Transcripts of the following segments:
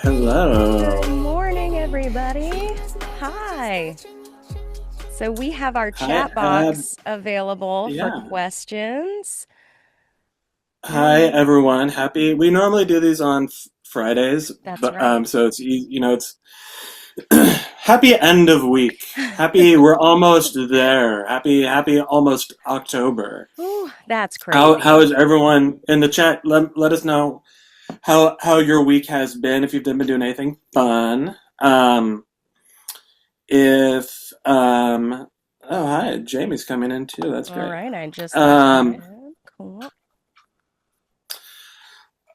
Good Hello. morning, everybody. Hi. So we have our Hi, chat box available for yeah. questions. Hi, And everyone. We normally do these on Fridays, that's but right. so it's it's happy end of week. Happy, we're almost there. Happy, almost October. Ooh, that's How crazy. is everyone in the chat? Let us know how your week has been. If you've been doing anything fun. If oh hi, Jamie's coming in too. That's All great. right, I just let her Um, in. Cool.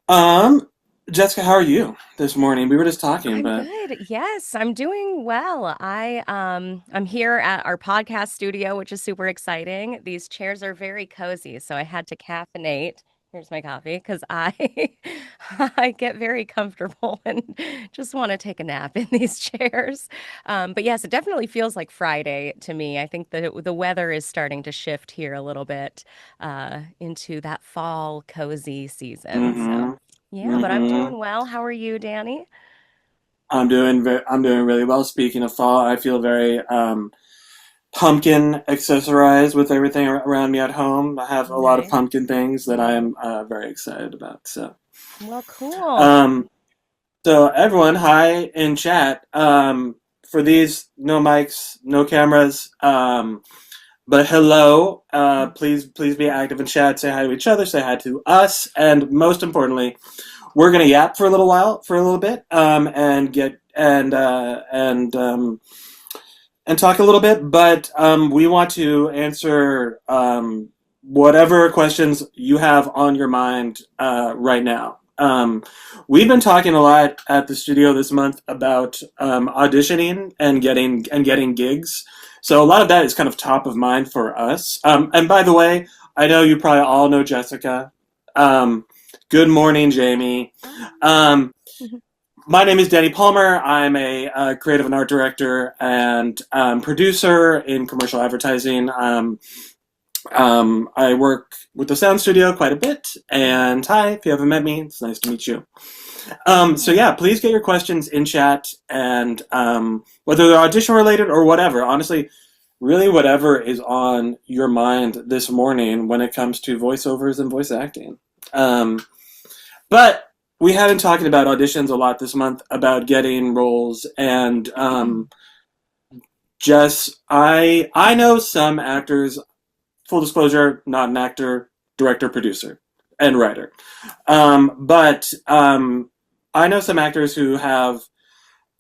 Um, Jessica, how are you this morning? We were just talking, I'm but good. Yes, I'm doing well. I'm here at our podcast studio, which is super exciting. These chairs are very cozy, so I had to caffeinate. Here's my coffee because I I get very comfortable and just want to take a nap in these chairs. But yes, it definitely feels like Friday to me. I think that the weather is starting to shift here a little bit into that fall cozy season. So mm-hmm, yeah, but I'm mm-hmm. doing well. How are you, Danny? I'm doing really well. Speaking of fall, I feel very pumpkin accessorized with everything around me at home. I have a lot of Nice. pumpkin things that I Mm. am very excited about. Well, cool. Um, so everyone, hi in chat. For these, no mics, no cameras. But hello, please be active in chat. Say hi to each other. Say hi to us, and most importantly, we're gonna yap for a little while, for a little bit, and get and talk a little bit. But we want to answer whatever questions you have on your mind right now. We've been talking a lot at the studio this month about auditioning and getting gigs. So a lot of that is kind of top of mind for us. And by the way, I know you probably all know Jessica. Um, Good morning, Jamie. Hi. Um, my name is Danny Palmer. I'm a creative and art director and producer in commercial advertising. I work with the sound studio quite a bit. And hi, if you haven't met me, it's nice to meet you. So Yeah. yeah, please get your questions in chat, and whether they're audition related or whatever. Honestly, really, whatever is on your mind this morning when it comes to voiceovers and voice acting. Um, but we have been talking about auditions a lot this month, about getting roles, and just I know some actors. Full disclosure, not an actor, director, producer, and writer. But I know some actors who have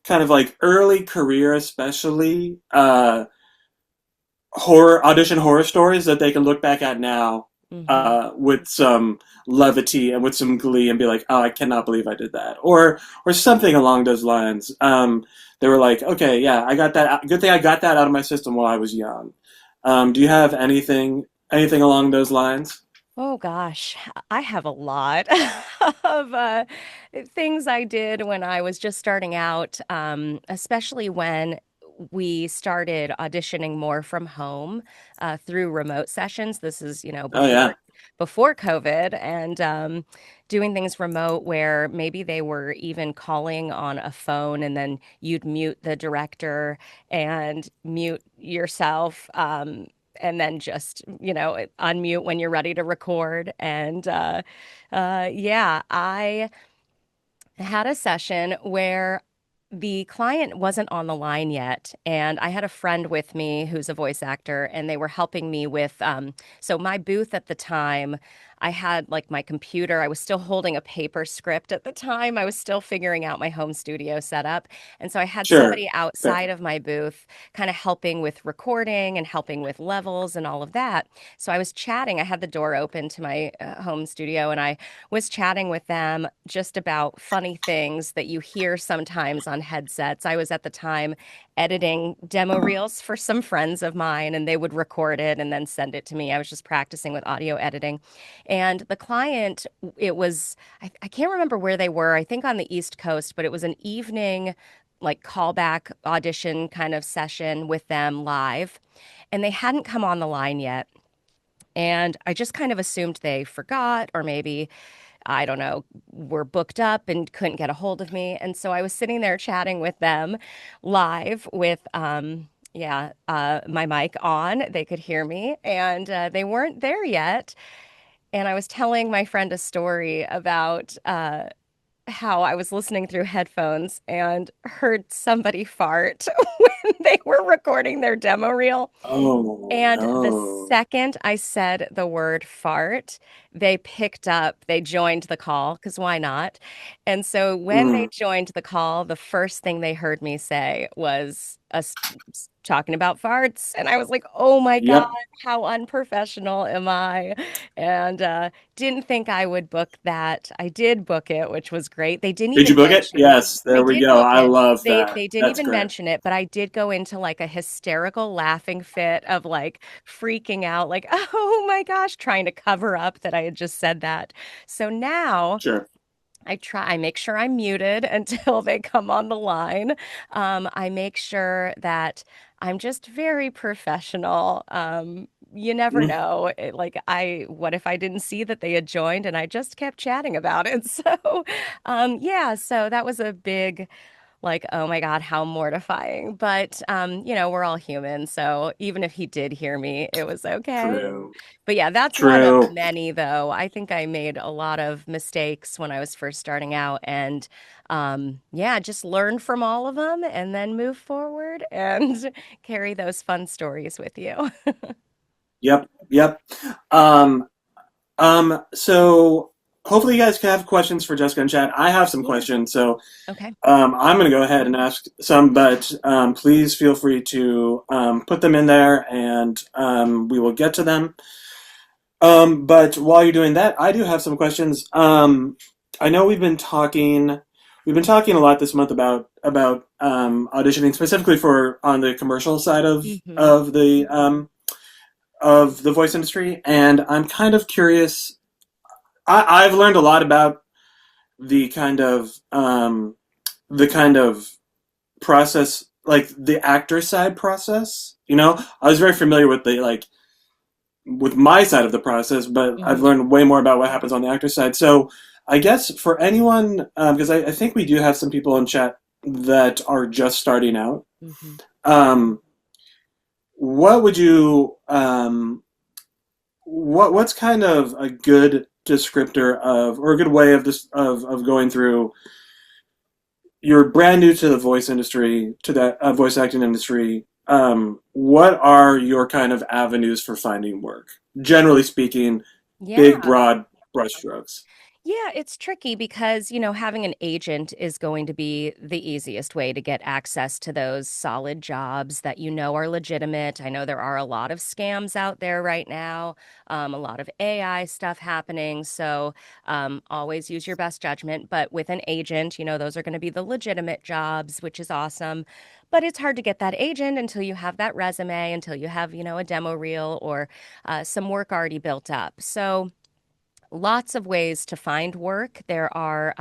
kind of like early career, especially horror stories that they can look back at now Mm-hmm. with some levity and with some glee and be like, oh, I cannot believe I did that, or something along those lines. They were like, okay, yeah, I got that. Good thing I got that out of my system while I was young. Do you have anything along those lines? Oh gosh, I have a lot of things I did when I was just starting out, especially when we started auditioning more from home through remote sessions. This is, Oh yeah, before COVID, and doing things remote where maybe they were even calling on a phone, and then you'd mute the director and mute yourself. And then just unmute when you're ready to record. And yeah, I had a session where the client wasn't on the line yet, and I had a friend with me who's a voice actor, and they were helping me with so my booth at the time. I had like my computer. I was still holding a paper script at the time. I was still figuring out my home studio setup. And so I had sure. somebody Fair. outside of my booth kind of helping with recording and helping with levels and all of that. So I was chatting. I had the door open to my home studio, and I was chatting with them just about funny things that you hear sometimes on headsets. I was at the time editing demo reels for some friends of mine, and they would record it and then send it to me. I was just practicing with audio editing. And the client, I can't remember where they were, I think on the East Coast, but it was an evening like callback audition kind of session with them live. And they hadn't come on the line yet. And I just kind of assumed they forgot, or maybe I don't know, were booked up and couldn't get a hold of me. And so I was sitting there chatting with them live with, my mic on. They could hear me, and they weren't there yet. And I was telling my friend a story about how I was listening through headphones and heard somebody fart when they were recording their demo reel. Oh And the no. second I said the word fart, they picked up, they joined the call, because why not? And so when they Mm, joined the call, the first thing they heard me say was us talking about farts. And I was like, oh my God, yep. how unprofessional am I? And didn't think I would book that. I did book it, which was great. They didn't Did you even book it? mention Yes, I there we did go. book I it. love They that. they didn't That's even great. mention it, but I did go into like a hysterical laughing fit of like freaking out, like, oh my gosh, trying to cover up that I had just said that. So now Sure. I make sure I'm muted until they come on the line. I make sure that I'm just very professional. You never Mm, know. What if I didn't see that they had joined and I just kept chatting about it? So, yeah, so that was a big, like, oh my God, how mortifying. But we're all human, so even if he did hear me, it was okay. true. But yeah, that's one of True. many though. I think I made a lot of mistakes when I was first starting out, and yeah, just learn from all of them and then move forward and carry those fun stories with you. Yep. Yep. Um, so hopefully you guys can have questions for Jessica and Chad. I have some Yeah. questions, so Okay. I'm going to go ahead and ask some, but please feel free to put them in there and we will get to them. But while you're doing that, I do have some questions. I know we've been talking a lot this month about auditioning specifically for on the commercial side Hmm. of the voice industry, and I'm kind of curious. I've learned a lot about the kind of the kind of process, like the actor side process. I was very familiar with the like with my side of the process, but I've Hmm. learned way more about what happens on the actor side. So I guess for anyone, because I think we do have some people in chat that are just starting out. Hmm. Um, what would you what's kind of a good descriptor of or a good way of this of going through you're brand new to the voice industry, to that voice acting industry. What are your kind of avenues for finding work? Generally speaking, big, Yeah. broad brushstrokes. Yeah, it's tricky because, having an agent is going to be the easiest way to get access to those solid jobs that you know are legitimate. I know there are a lot of scams out there right now, a lot of AI stuff happening. So always use your best judgment. But with an agent, those are going to be the legitimate jobs, which is awesome. But it's hard to get that agent until you have that resume, until you have, a demo reel or some work already built up. So, lots of ways to find work. There are,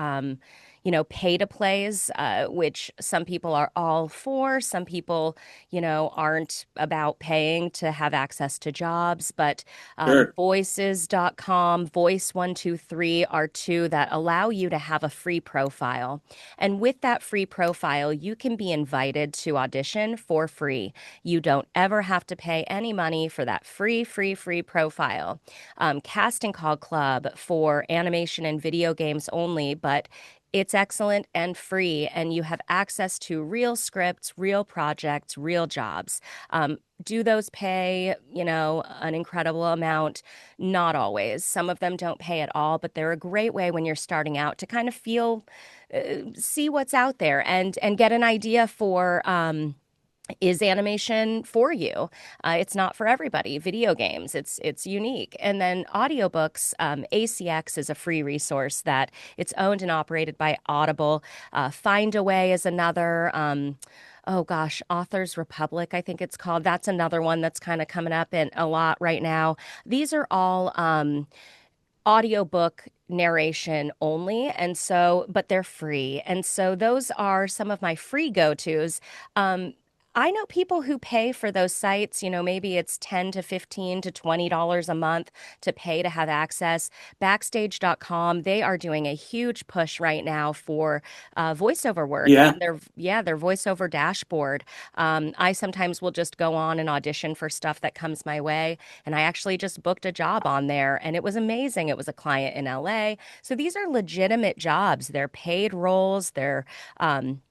pay to plays, which some people are all for. Some people, aren't about paying to have access to jobs. But Sure. voices.com, Voice123 are two that allow you to have a free profile. And with that free profile, you can be invited to audition for free. You don't ever have to pay any money for that free profile. Casting Call Club for animation and video games only, but it's excellent and free, and you have access to real scripts, real projects, real jobs. Do those pay, an incredible amount? Not always. Some of them don't pay at all, but they're a great way when you're starting out to kind of see what's out there and get an idea for. Is animation for you? It's not for everybody. Video games, it's unique. And then audiobooks, ACX is a free resource that it's owned and operated by Audible. Findaway is another. Oh gosh, Authors Republic, I think it's called. That's another one that's kind of coming up in a lot right now. These are all audiobook narration only, and so but they're free, and so those are some of my free go-tos. I know people who pay for those sites, maybe it's 10 to 15 to $20 a month to pay to have access. Backstage.com, they are doing a huge push right now for voiceover work Yeah. and their voiceover dashboard. I sometimes will just go on and audition for stuff that comes my way. And I actually just booked a job on there and it was amazing. It was a client in LA. So these are legitimate jobs. They're paid roles. Um,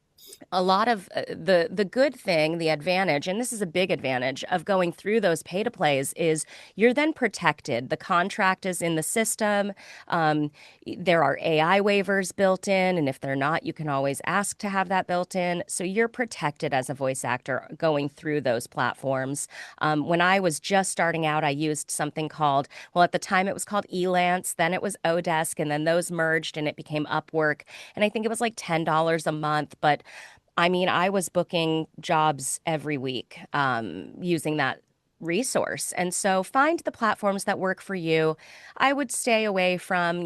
a lot of the good thing, the advantage, and this is a big advantage of going through those pay to plays is you're then protected. The contract is in the system. Um, there are AI waivers built in, and if they're not, you can always ask to have that built in. So you're protected as a voice actor going through those platforms. When I was just starting out, I used something called, well, at the time it was called Elance, then it was Odesk, and then those merged and it became Upwork. And I think it was like $10 a month, but I mean, I was booking jobs every week using that resource. And so find the platforms that work for you. I would stay away from,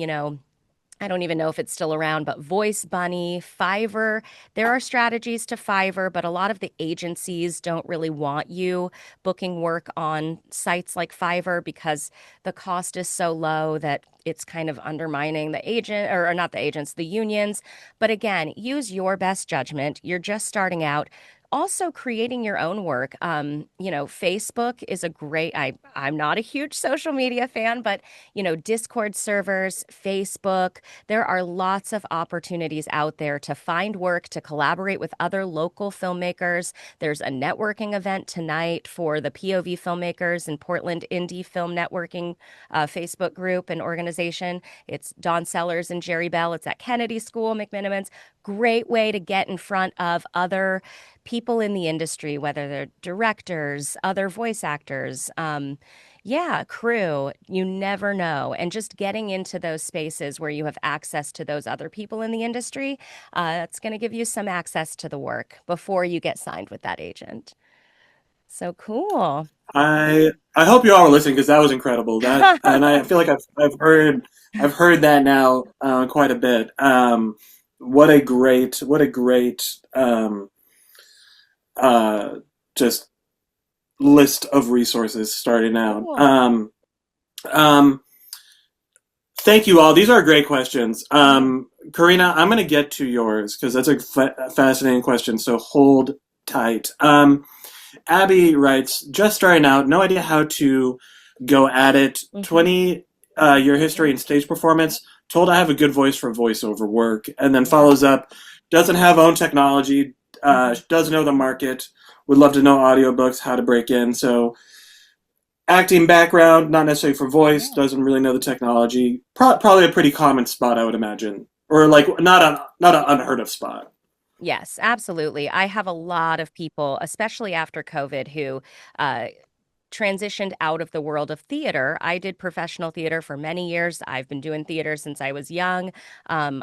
I don't even know if it's still around, but Voice Bunny, Fiverr. There are strategies to Fiverr, but a lot of the agencies don't really want you booking work on sites like Fiverr because the cost is so low that it's kind of undermining the agent or not the agents, the unions. But again, use your best judgment. You're just starting out. Also creating your own work. Facebook is a great, I'm not a huge social media fan, but Discord servers, Facebook, there are lots of opportunities out there to find work, to collaborate with other local filmmakers. There's a networking event tonight for the POV filmmakers in Portland Indie Film Networking Facebook group and organization. It's Don Sellers and Jerry Bell. It's at Kennedy School, McMinimans. Great way to get in front of other people in the industry, whether they're directors, other voice actors. Yeah, crew, you never know. And just getting into those spaces where you have access to those other people in the industry, that's going to give you some access to the work before you get signed with that agent. So cool. I hope you all are listening because that was incredible. That and I feel like I've heard that now quite a bit. What a great uh, just list of resources starting out. Cool. Um, Thank you all. These are great questions. Karina, I'm going to get to yours because that's a fascinating question. So hold tight. Abby writes, just starting out, no idea how to go at it. Hmm. 20-year history in stage performance. Told I have a good voice for voiceover work. And then Yeah. follows up, doesn't have own technology, Hmm. doesn't know the market, would love to know audiobooks, how to break in. So acting background, not necessarily for voice, Yeah. doesn't really know the technology. Probably a pretty common spot, I would imagine. Or like not an unheard of spot. Yes, absolutely. I have a lot of people, especially after COVID, who uh, transitioned out of the world of theater. I did professional theater for many years. I've been doing theater since I was young.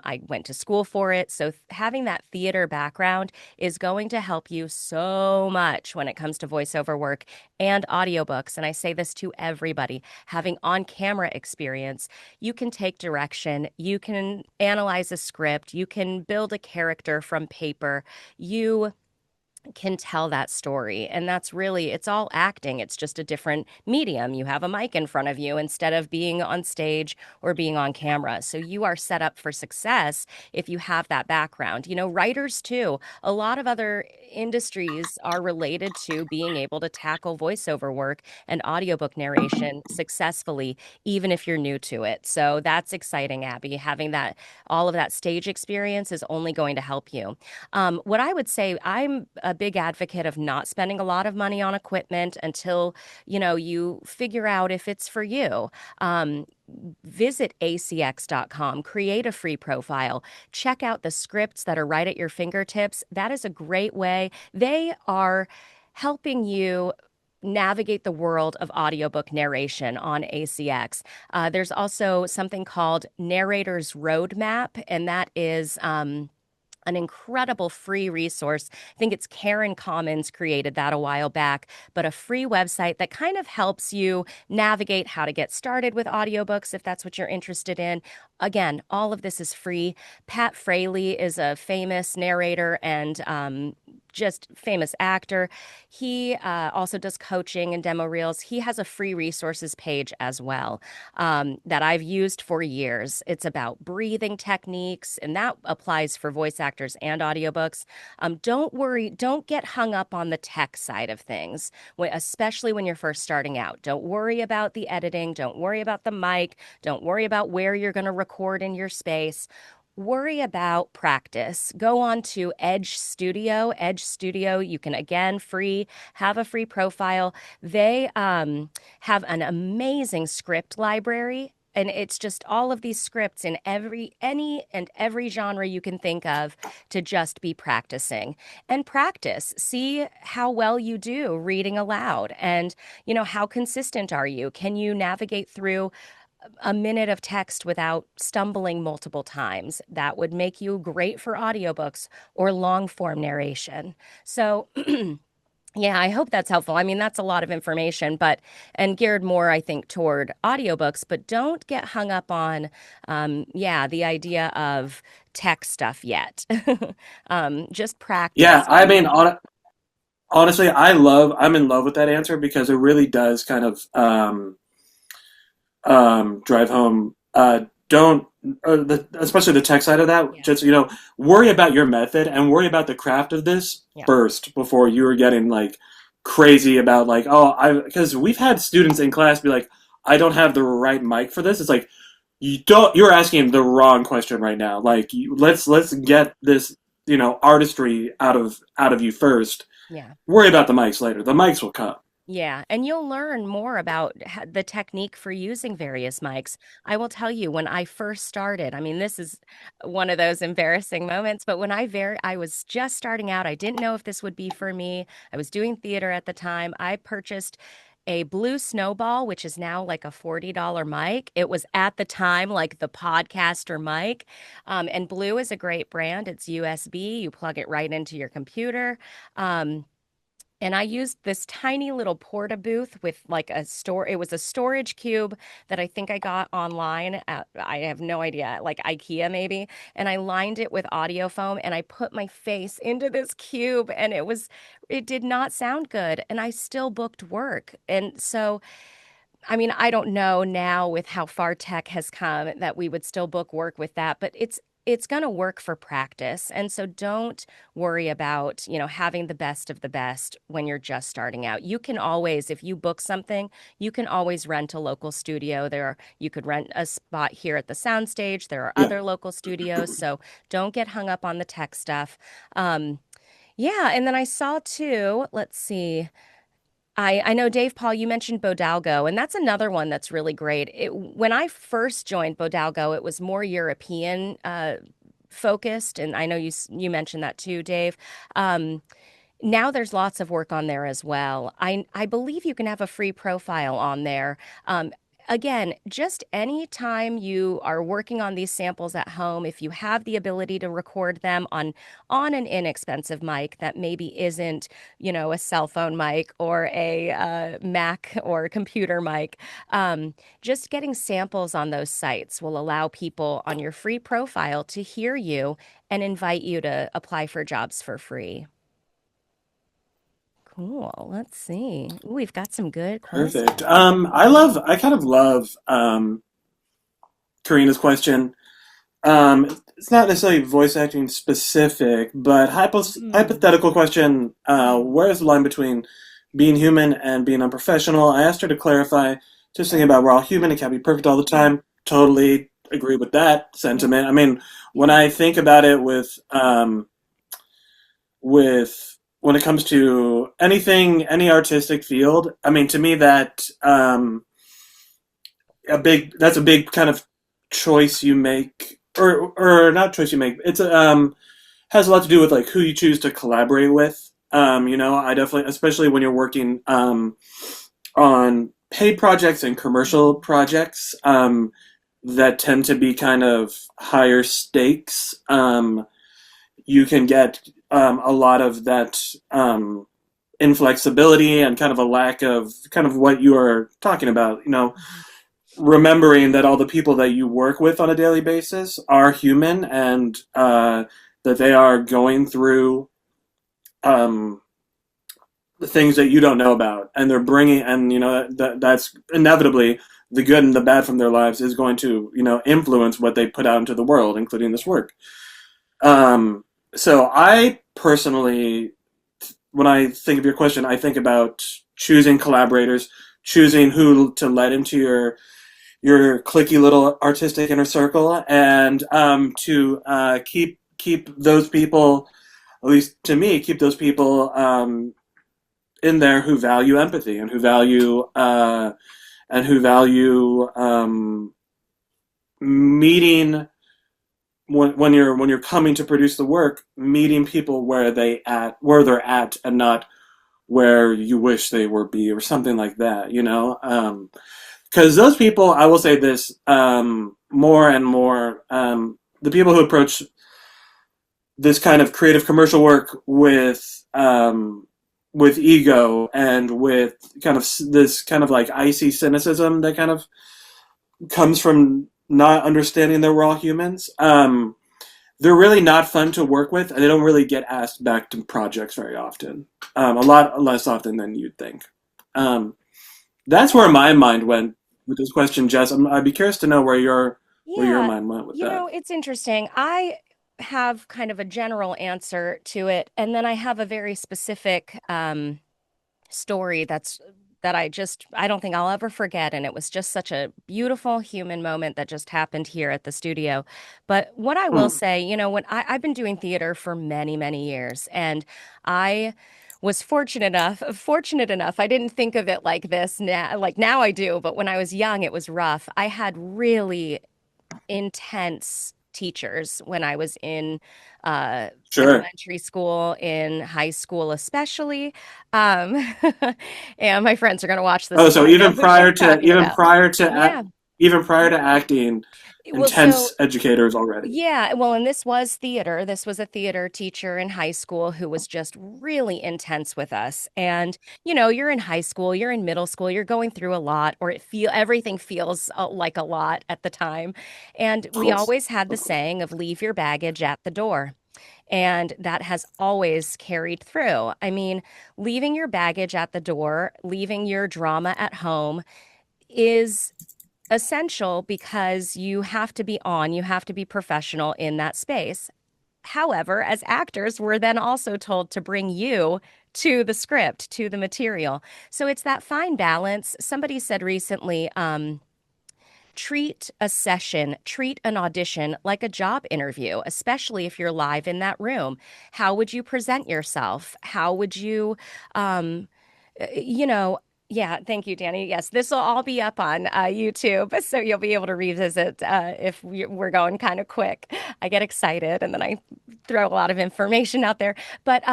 I went to school for it. So, having that theater background is going to help you so much when it comes to voiceover work and audiobooks. And I say this to everybody having on camera experience, you can take direction, you can analyze a script, you can build a character from paper. You can tell that story. And that's really, it's all acting. It's just a different medium. You have a mic in front of you instead of being on stage or being on camera. So you are set up for success if you have that background. Writers too. A lot of other industries are related to being able to tackle voiceover work and audiobook narration successfully, even if you're new to it. So that's exciting, Abby. Having that, all of that stage experience is only going to help you. What I would say, I'm a big advocate of not spending a lot of money on equipment until, you figure out if it's for you. Um, Visit acx.com, create a free profile, check out the scripts that are right at your fingertips. That is a great way. They are helping you navigate the world of audiobook narration on ACX. There's also something called Narrator's Roadmap, and that is an incredible free resource. I think it's Karen Commons created that a while back, but a free website that kind of helps you navigate how to get started with audiobooks if that's what you're interested in. Again, all of this is free. Pat Fraley is a famous narrator and just famous actor. He also does coaching and demo reels. He has a free resources page as well that I've used for years. It's about breathing techniques, and that applies for voice actors and audiobooks. Don't worry, don't get hung up on the tech side of things, especially when you're first starting out. Don't worry about the editing. Don't worry about the mic. Don't worry about where you're going to record in your space. Worry about practice. Go on to Edge Studio. Edge Studio, you can again have a free profile. They have an amazing script library. And it's just all of these scripts in any and every genre you can think of to just be practicing and practice. See how well you do reading aloud and, how consistent are you? Can you navigate through a minute of text without stumbling multiple times? That would make you great for audiobooks or long form narration. So, yeah, I hope that's helpful. I mean, that's a lot of information, but and geared more, I think, toward audiobooks, but don't get hung up on, yeah, the idea of tech stuff yet. Just Yeah, practice. I mean, honestly, I'm in love with that answer because it really does kind of drive home. Don't, especially the tech side of that. Yeah, Just worry about your method and worry about the craft of this yeah, first before you're getting like crazy about like, oh, I because we've had students in class be like, I don't have the right mic for this. It's like you're asking the wrong question right now. Like, let's get this artistry out of you first. yeah. Worry about the mics later. The mics will come. Yeah, and you'll learn more about the technique for using various mics. I will tell you, when I first started, I mean, this is one of those embarrassing moments, but when I was just starting out, I didn't know if this would be for me. I was doing theater at the time. I purchased a Blue Snowball, which is now like a $40 mic. It was at the time like the podcaster mic. And Blue is a great brand. It's USB. You plug it right into your computer. And I used this tiny little porta booth with like it was a storage cube that I think I got online at, I have no idea, like IKEA maybe. And I lined it with audio foam and I put my face into this cube and it did not sound good. And I still booked work. And so, I mean, I don't know now with how far tech has come that we would still book work with that, but it's going to work for practice. And so don't worry about, having the best of the best when you're just starting out. You can always, if you book something, you can always rent a local studio. You could rent a spot here at the soundstage. There are Yeah, other local studios, so don't get hung up on the tech stuff. Yeah, and then I saw too, let's see. I know, Dave Paul, you mentioned Bodalgo, and that's another one that's really great. When I first joined Bodalgo, it was more European focused, and I know you mentioned that too, Dave. Um, Now there's lots of work on there as well. I believe you can have a free profile on there. Again, just any time you are working on these samples at home, if you have the ability to record them on an inexpensive mic that maybe isn't, a cell phone mic or a Mac or computer mic, just getting samples on those sites will allow people on your free profile to hear you and invite you to apply for jobs for free. Cool. Let's see. Ooh, we've got some good perfect. questions. I kind of love Karina's question. It's not necessarily voice acting specific, but Mm. hypothetical question. Where's the line between being human and being unprofessional? I asked her to clarify, just thinking about we're all human, it can't be perfect all the time. Totally agree with that Yeah. sentiment. I mean, when I think about it with when it comes to anything, any artistic field, I mean, to me that that's a big kind of choice you make, or not choice you make. It's has a lot to do with like who you choose to collaborate with. I definitely, especially when you're working on paid projects and commercial projects that tend to be kind of higher stakes. You can get a lot of that inflexibility and kind of a lack of kind of what you are talking about. Mhm. remembering that all the people that you work with on a daily basis are human, and that they are going through um, the things that you don't know about, and they're bringing, and that's inevitably the good and the bad from their lives is going to influence what they put out into the world, including this work. Um, so I personally, when I think of your question, I think about choosing collaborators, choosing who to let into your cliquey little artistic inner circle, and to keep those people, at least to me, keep those people in there who value empathy and who value meeting when you're coming to produce the work, meeting people where they're at, and not where you wish they were be, or something like that. Because those people, I will say this, more and more, the people who approach this kind of creative commercial work with ego and with kind of this kind of like icy cynicism that kind of comes from not understanding that we're all humans. They're really not fun to work with, and they don't really get asked back to projects very often. A lot less often than you'd think. Um, that's where my mind went with this question, Jess. I'd be curious to know where your Yeah, mind went with that. it's interesting. I have kind of a general answer to it, and then I have a very specific story that I don't think I'll ever forget. And it was just such a beautiful human moment that just happened here at the studio. But what I will Hmm. say, I've been doing theater for many, many years, and I was fortunate enough, I didn't think of it like this now, like now I do, but when I was young, it was rough. I had really intense teachers when I was in Sure. elementary school, in high school, especially. Um, and my friends are going to watch this Oh, and so probably know who I'm talking about. Yeah. even prior to acting, Well, so intense educators already. yeah, well, and this was theater. This was a theater teacher in high school who was just really intense with us. And, you're in high school, you're in middle school, you're going through a lot, or everything feels like a lot at the time. And Of we course, always had the of course. saying of leave your baggage at the door. And that has always carried through. I mean, leaving your baggage at the door, leaving your drama at home is essential because you have to be on, you have to be professional in that space. However, as actors, we're then also told to bring you to the script, to the material. So it's that fine balance. Somebody said recently, treat a session, treat an audition like a job interview, especially if you're live in that room. How would you present yourself? How would you, um, you know, yeah, thank you, Danny. Yes, this will all be up on YouTube, so you'll be able to revisit if we're going kind of quick. I get excited and then I throw a lot of information out there. But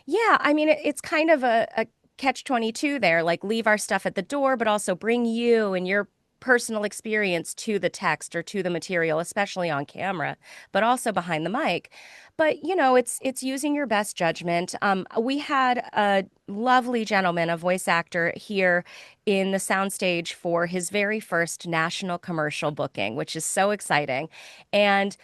yeah, I mean, it's kind of a catch 22 there, like leave our stuff at the door, but also bring you and your personal experience to the text or to the material, especially on camera, but also behind the mic. But it's using your best judgment. We had a lovely gentleman, a voice actor here in the soundstage for his very first national commercial booking, which is so exciting. And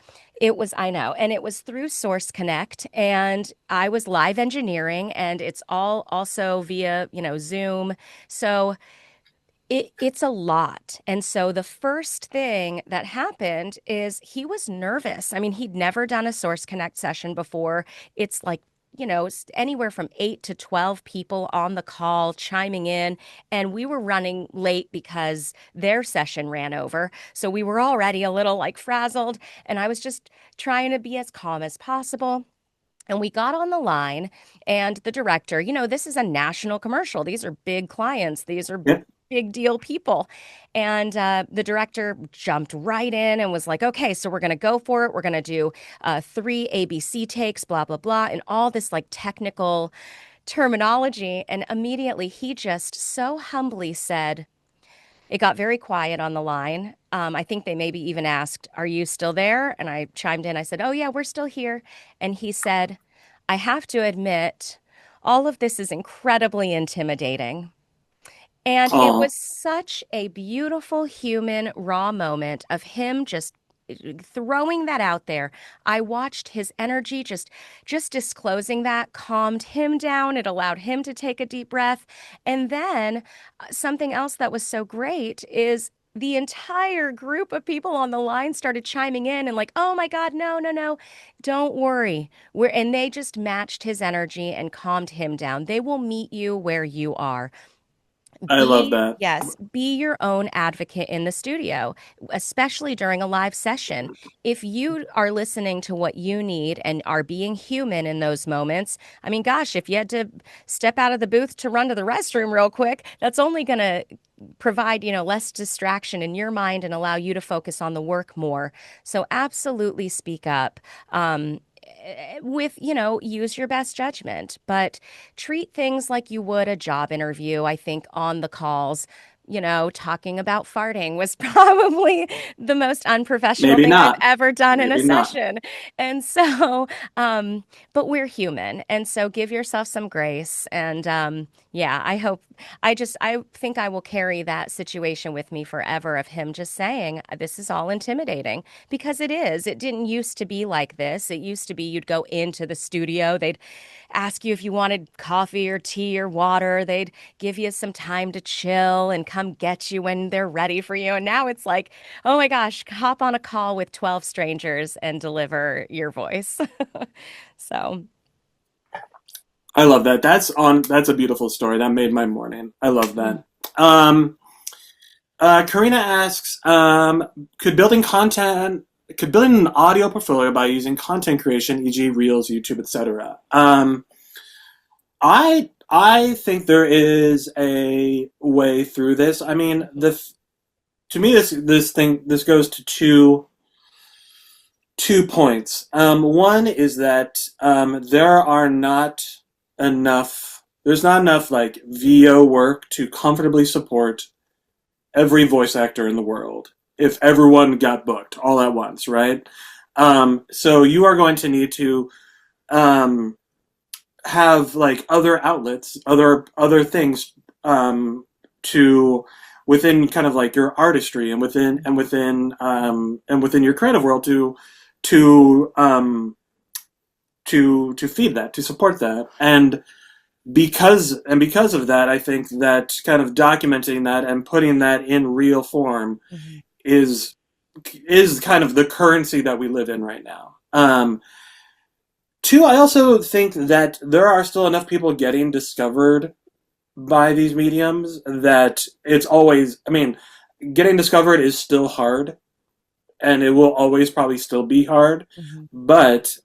I know, and it was through Source Connect, and I was live engineering, and it's all also via, Zoom. So it's a lot. And so the first thing that happened is he was nervous. I mean, he'd never done a Source Connect session before. It's like, anywhere from 8 to 12 people on the call chiming in. And we were running late because their session ran over. So we were already a little like frazzled. And I was just trying to be as calm as possible. And we got on the line, and the director, this is a national commercial. These are big clients, these are Yeah. big deal people. And the director jumped right in and was like, okay, so we're going to go for it. We're going to do 3 ABC takes, blah, blah, blah, and all this like technical terminology. And immediately he just so humbly said, it got very quiet on the line. I think they maybe even asked, are you still there? And I chimed in. I said, oh, yeah, we're still here. And he said, I have to admit, all of this is incredibly intimidating. And it Oh, was such a beautiful human raw moment of him just throwing that out there. I watched his energy just disclosing that calmed him down. It allowed him to take a deep breath. And then something else that was so great is the entire group of people on the line started chiming in and like, "Oh my God, no, no, no. Don't worry." And they just matched his energy and calmed him down. They will meet you where you are. I love that. Yes, be your own advocate in the studio, especially during a live session. If you are listening to what you need and are being human in those moments, I mean, gosh, if you had to step out of the booth to run to the restroom real quick, that's only going to provide, less distraction in your mind and allow you to focus on the work more. So absolutely speak up. With, use your best judgment, but treat things like you would a job interview. I think on the calls, talking about farting was probably the most unprofessional Maybe thing I've not. ever done in a Maybe not. session. And so, but we're human. And so give yourself some grace. And yeah, I think I will carry that situation with me forever of him just saying, this is all intimidating because it is. It didn't used to be like this. It used to be you'd go into the studio, they'd ask you if you wanted coffee or tea or water. They'd give you some time to chill and come get you when they're ready for you. And now it's like, oh my gosh, hop on a call with 12 strangers and deliver your voice. So, I love that. That's a beautiful story. That made my morning. I love mm, that. Karina asks, could building an audio portfolio by using content creation, e.g., Reels, YouTube, etc. I think there is a way through this. I mean, the to me this goes to two points. One is that there's not enough like VO work to comfortably support every voice actor in the world if everyone got booked all at once, right? So you are going to need to um, have like other outlets, other things to within kind of like your artistry and within your creative world to um, to feed that, to support that, and because of that, I think that kind of documenting that and putting that in real form mhm. is kind of the currency that we live in right now. Two, I also think that there are still enough people getting discovered by these mediums that it's always, I mean, getting discovered is still hard and it will always probably still be hard, Mhm. but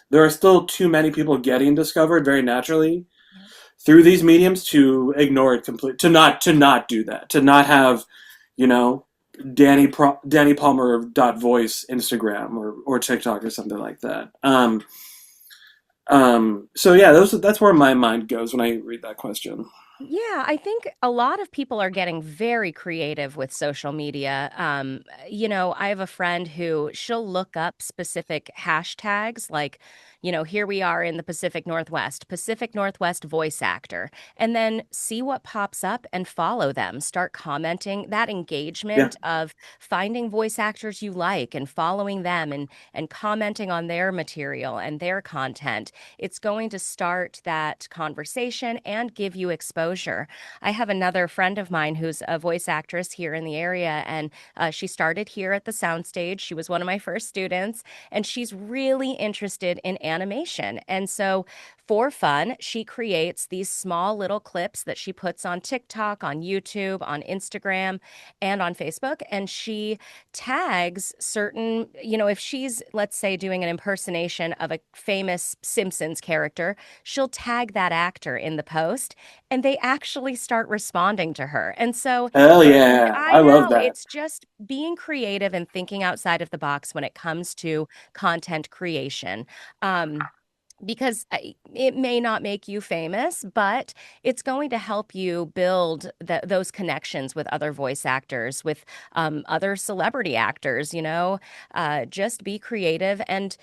there are still too many people getting discovered very naturally Yep. through these mediums to ignore it completely, to not do that, to not have, you know, Danny Palmer dot voice Instagram or TikTok or something like that. So yeah, that's where my mind goes when I read that question. Yeah, I think a lot of people are getting very creative with social media. I have a friend who she'll look up specific hashtags like, here we are in the Pacific Northwest voice actor, and then see what pops up and follow them. Start commenting that Yeah, engagement of finding voice actors you like and following them and commenting on their material and their content. It's going to start that conversation and give you exposure. I have another friend of mine who's a voice actress here in the area, and she started here at the soundstage. She was one of my first students, and she's really interested in animation. And so, for fun, she creates these small little clips that she puts on TikTok, on YouTube, on Instagram, and on Facebook. And she tags certain, if she's, let's say, doing an impersonation of a famous Simpsons character, she'll tag that actor in the post and they actually start responding to her. And so hell yeah, I I love know that. it's just being creative and thinking outside of the box when it comes to content creation. Because it may not make you famous, but it's going to help you build those connections with other voice actors, with other celebrity actors, just be creative. And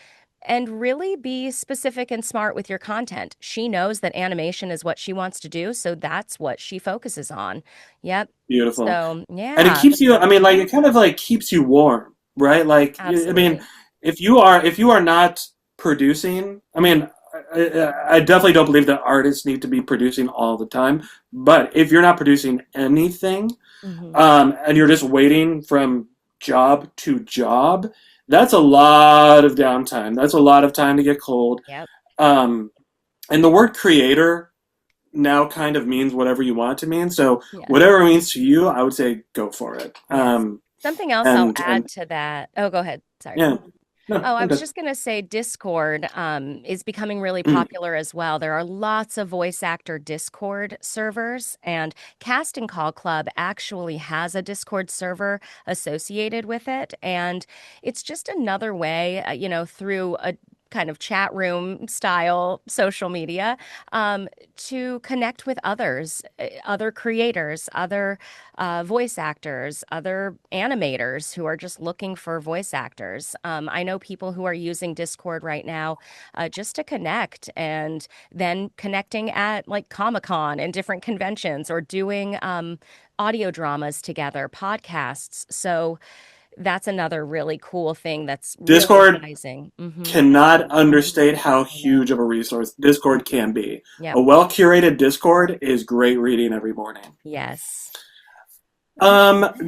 and really be specific and smart with your content. She knows that animation is what she wants to do, so that's what she focuses on. Yep. Beautiful. So, And it yeah, keeps you, I mean, like, it kind of like keeps you warm, right? Like, I mean, absolutely. if you are not producing, I mean, I definitely don't believe that artists need to be producing all the time. But if you're not producing anything, Hmm. and you're just waiting from job to job, that's a lot of downtime. That's a lot of time to get cold. Yep. Um, and the word creator now kind of means whatever you want it to mean. So Yes. whatever it means to you, I would say go for it. Yes. Something else I'll And add to that. Oh, go ahead. Sorry. yeah, no, Oh, I I'm was good. just going to say Discord is becoming really Mm. popular as well. There are lots of voice actor Discord servers, and Casting Call Club actually has a Discord server associated with it. And it's just another way, through a kind of chat room style social media, to connect with others, other creators, other voice actors, other animators who are just looking for voice actors. I know people who are using Discord right now just to connect and then connecting at like Comic-Con and different conventions or doing audio dramas together, podcasts. So that's another really cool thing that's really Discord rising. cannot understate how I know. huge of a resource Discord can be. Yep. A well curated Discord is great reading every morning. Yes.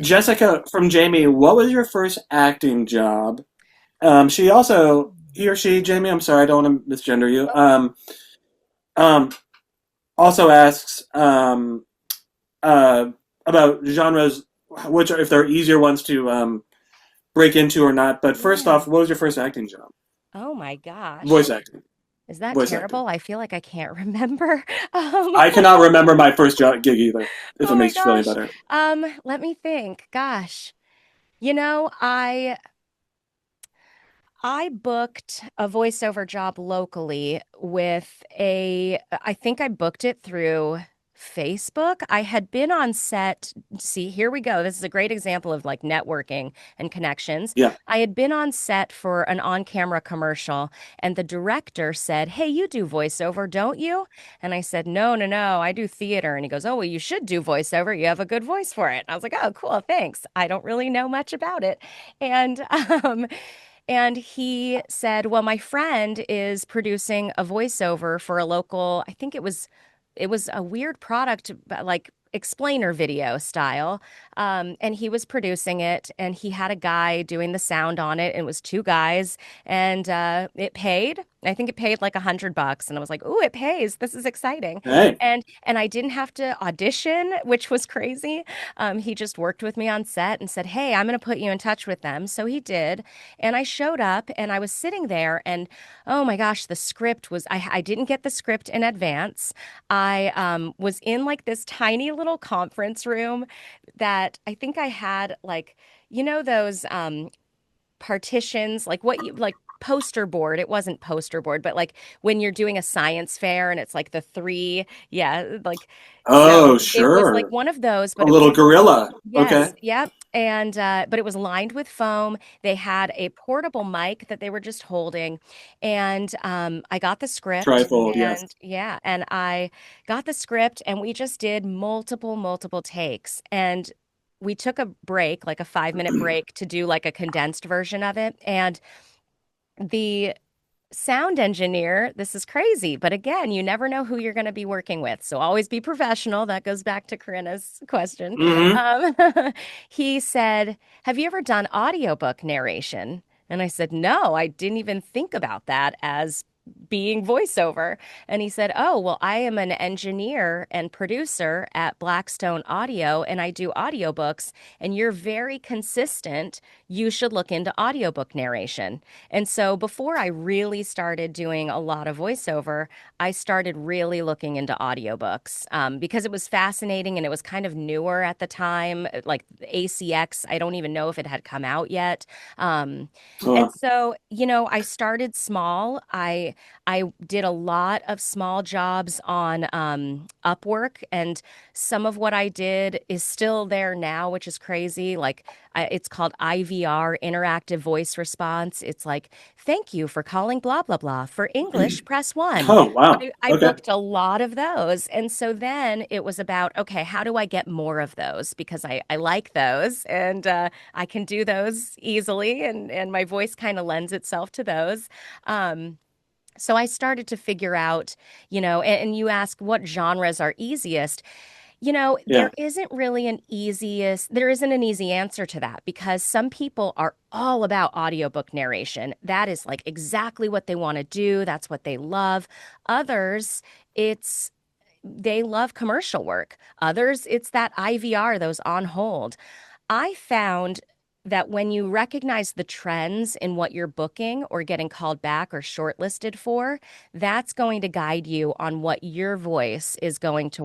Jessica from Jamie, what was your first acting job? She also, he or she, Jamie, I'm sorry, I don't want to misgender you. Um, also asks uh, about genres, which are, if there are easier ones to break into or not. But first Yeah. off, what was your first acting job? Oh my gosh. Voice acting. Is that Voice acting. terrible? I feel like I can't remember. Um, I cannot remember my first gig either, if it oh my makes you feel any gosh. better. Let me think. Gosh. You know, I booked a voiceover job locally with I think I booked it through Facebook. I had been on set. See, here we go. This is a great example of like networking and connections. Yeah. I had been on set for an on-camera commercial, and the director said, "Hey, you do voiceover, don't you?" And I said, "No, no, no, I do theater." And he goes, "Oh, well, you should do voiceover. You have a good voice for it." And I was like, "Oh, cool, thanks. I don't really know much about it." And and he said, "Well, my friend is producing a voiceover for a local, I think it was a weird product, like explainer video style. And he was producing it, and he had a guy doing the sound on it. And it was two guys, and it paid. I think it paid like $100, and I was like, "Ooh, it pays! This is exciting." Hey. And I didn't have to audition, which was crazy. He just worked with me on set and said, "Hey, I'm going to put you in touch with them." So he did, and I showed up, and I was sitting there, and oh my gosh, the script was I didn't get the script in advance. I was in like this tiny little conference room that I think I had like, those partitions, like what you like poster board. It wasn't poster board, but like when you're doing a science fair and it's like the three, yeah, like Oh, so it was like sure. one of those, A but it was little gorilla. yes, Okay. yep. And but it was lined with foam. They had a portable mic that they were just holding. And I got the script Trifold, yes. and yeah, and I got the script and we just did multiple takes. And we took a break, like a 5-minute break to do like a condensed version of it. And the sound engineer, this is crazy, but again, you never know who you're going to be working with. So always be professional. That goes back to Corinna's question. Mm-hmm. Um, he said, "Have you ever done audiobook narration?" And I said, "No, I didn't even think about that as being voiceover." And he said, "Oh, well, I am an engineer and producer at Blackstone Audio, and I do audiobooks, and you're very consistent. You should look into audiobook narration." And so before I really started doing a lot of voiceover, I started really looking into audiobooks because it was fascinating and it was kind of newer at the time, like ACX. I don't even know if it had come out yet. And Oh, so, I started small. I did a lot of small jobs on Upwork, and some of what I did is still there now, which is crazy. Like it's called IVR, Interactive Voice Response. It's like, thank you for calling blah, blah, blah. For English, press one. Oh, wow. I Okay. booked a lot of those. And so then it was about, okay, how do I get more of those? Because I like those and I can do those easily, and my voice kind of lends itself to those. So I started to figure out, and you ask what genres are easiest. Yeah. There isn't an easy answer to that because some people are all about audiobook narration. That is like exactly what they want to do. That's what they love. Others, it's they love commercial work. Others, it's that IVR, those on hold. I found that when you recognize the trends in what you're booking or getting called back or shortlisted for, that's going to guide you on what your voice is going to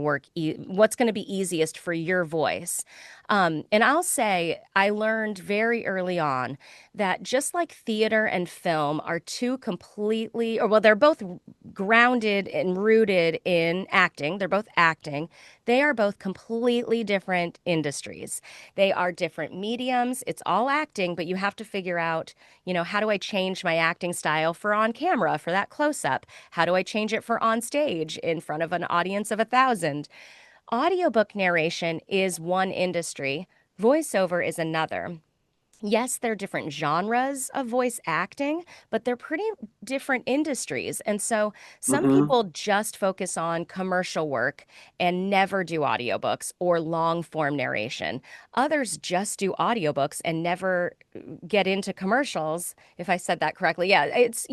what's going to be easiest for your voice. And I'll say, I learned very early on that just like theater and film are two completely, or well, they're both grounded and rooted in acting, they're both acting, they are both completely different industries. They are different mediums. It's all acting, but you have to figure out, how do I change my acting style for on camera, for that close up? How do I change it for on stage in front of an audience of 1,000? Audiobook narration is one industry, voiceover is another. Yes, they're different genres of voice acting, but they're pretty different industries. And so some Hmm. people just focus on commercial work and never do audiobooks or long form narration. Others just do audiobooks and never get into commercials, if I said that correctly. Yeah, And it's,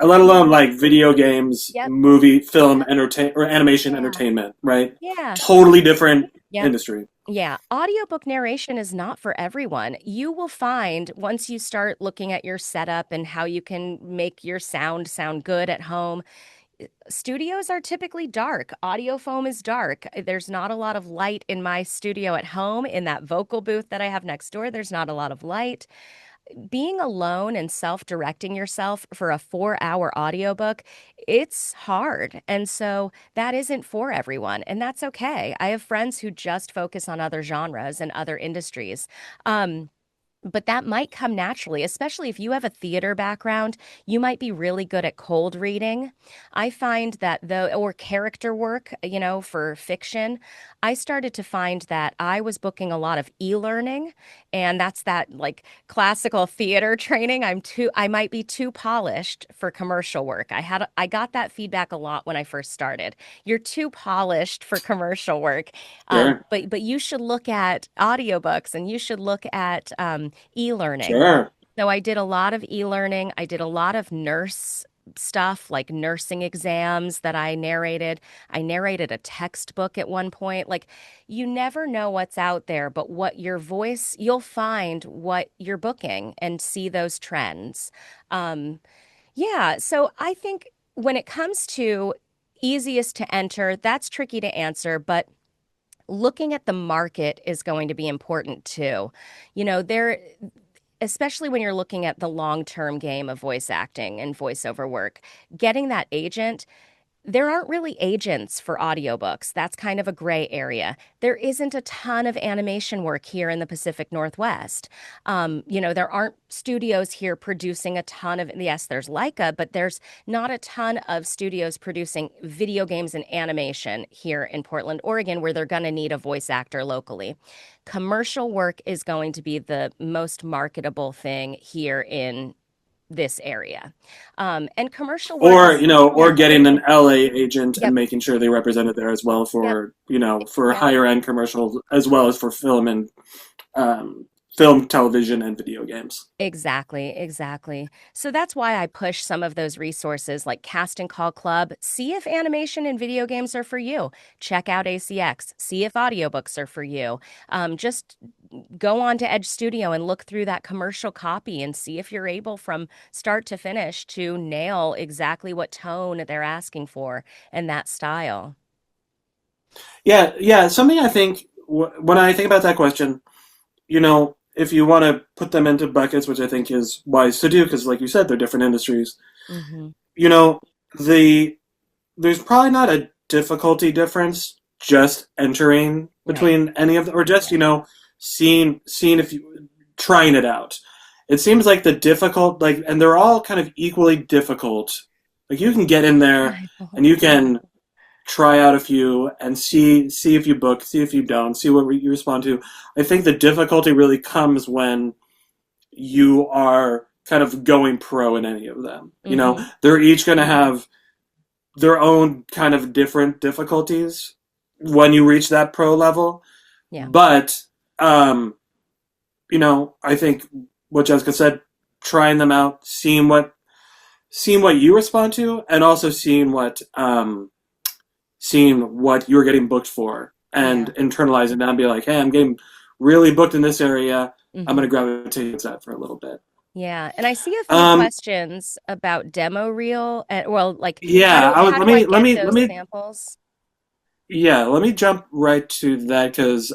let alone like video games, yep, movie, film, yep, entertain, or animation yeah, entertainment, right? yeah, Totally different yep. industry. Yeah, audiobook narration is not for everyone. You will find once you start looking at your setup and how you can make your sound good at home, studios are typically dark. Audio foam is dark. There's not a lot of light in my studio at home. In that vocal booth that I have next door, there's not a lot of light. Being alone and self-directing yourself for a 4-hour audiobook, it's hard. And so that isn't for everyone, and that's okay. I have friends who just focus on other genres and other industries. But that might come naturally, especially if you have a theater background. You might be really good at cold reading. I find that or character work, for fiction, I started to find that I was booking a lot of e-learning, and that's that like classical theater training. I might be too polished for commercial work. I got that feedback a lot when I first started. You're too polished for commercial work. Sure. But you should look at audiobooks and you should look at e-learning. Sure. So I did a lot of e-learning. I did a lot of nurse stuff like nursing exams that I narrated. I narrated a textbook at one point. Like you never know what's out there, but you'll find what you're booking and see those trends. Yeah, so I think when it comes to easiest to enter, that's tricky to answer, but looking at the market is going to be important too. There, especially when you're looking at the long-term game of voice acting and voiceover work, getting that agent, there aren't really agents for audiobooks. That's kind of a gray area. There isn't a ton of animation work here in the Pacific Northwest. There aren't studios here producing a ton of, yes, there's Leica, but there's not a ton of studios producing video games and animation here in Portland, Oregon, where they're going to need a voice actor locally. Commercial work is going to be the most marketable thing here in this area. And commercial work Or is, or yeah, getting an LA agent and yep, making sure they represented there as well yep, for for yep. higher end commercials as well as for film and um, film, television, and video games. Exactly, exactly. So that's why I push some of those resources like Cast and Call Club. See if animation and video games are for you. Check out ACX. See if audiobooks are for you. Just go on to Edge Studio and look through that commercial copy and see if you're able from start to finish to nail exactly what tone they're asking for and that style. Yeah, yeah. Something I think when I think about that question, if you want to put them into buckets, which I think is wise to do, because like you said, they're different industries. Hmm. You know, the there's probably not a difficulty difference just entering Right. between any of them, or just seeing if you trying it out. It seems like the difficult, like, and they're all kind of equally difficult. Like you can get in there I and you know. can try out a few and see if you book, see if you don't, see what you respond to. I think the difficulty really comes when you are kind of going pro in any of them. Hmm. They're each going to have their own kind of different difficulties when you reach that pro level. Yeah. But um, I think what Jessica said, trying them out, seeing what you respond to, and also seeing what you're getting booked for, and Yeah. internalizing that and be like, hey, I'm getting really booked in this area. I'm Hmm. gonna gravitate to that for a little bit. Yeah. And I see a few Um, questions about demo reel and well, like yeah, how do I get let those me samples? yeah, let me jump right to that because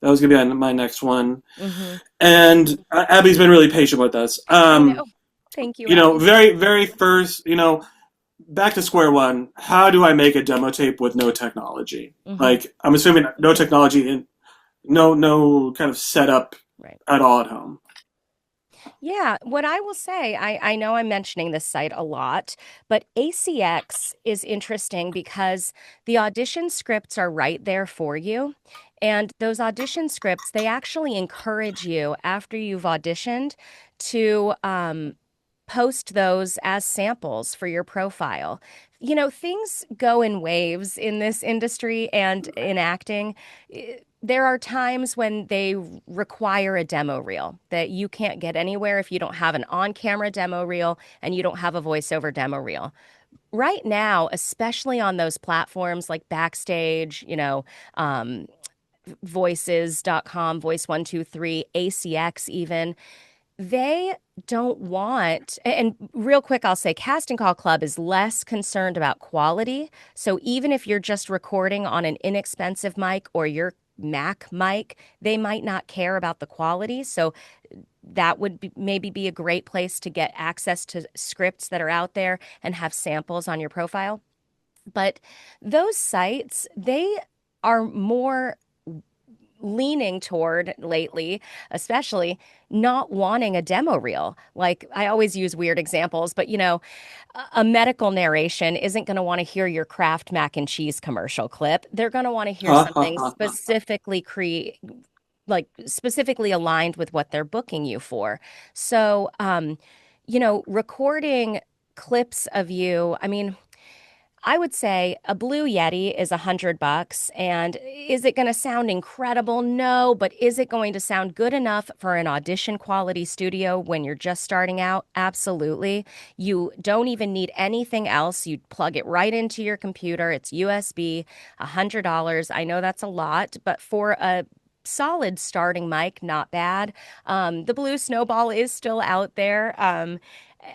that was gonna be my next one. Hmm. And Abby's been really patient with us. I know. Thank you, Very, very first, back to square one. How do I make a demo tape with no technology? Abby. Like, I'm assuming no technology and no kind of setup Right. at all at home. Yeah, what I will say, I know I'm mentioning this site a lot, but ACX is interesting because the audition scripts are right there for you. And those audition scripts, they actually encourage you after you've auditioned to post those as samples for your profile. Things go in waves in this industry and in acting. There are times when they require a demo reel that you can't get anywhere if you don't have an on camera demo reel and you don't have a voiceover demo reel. Right now, especially on those platforms like Backstage, um, voices.com, Voice123, ACX, even they don't want, and real quick, I'll say Casting Call Club is less concerned about quality. So even if you're just recording on an inexpensive mic or your Mac mic, they might not care about the quality. So that would maybe be a great place to get access to scripts that are out there and have samples on your profile. But those sites, they are more leaning toward lately, especially not wanting a demo reel. Like I always use weird examples, but a medical narration isn't going to want to hear your Kraft mac and cheese commercial clip. They're going to want to hear Ha ha something ha ha. specifically aligned with what they're booking you for. So, recording clips of you, I mean, I would say a Blue Yeti is $100. And is it going to sound incredible? No, but is it going to sound good enough for an audition quality studio when you're just starting out? Absolutely. You don't even need anything else. You plug it right into your computer. It's USB, $100. I know that's a lot, but for a solid starting mic, not bad. The Blue Snowball is still out there.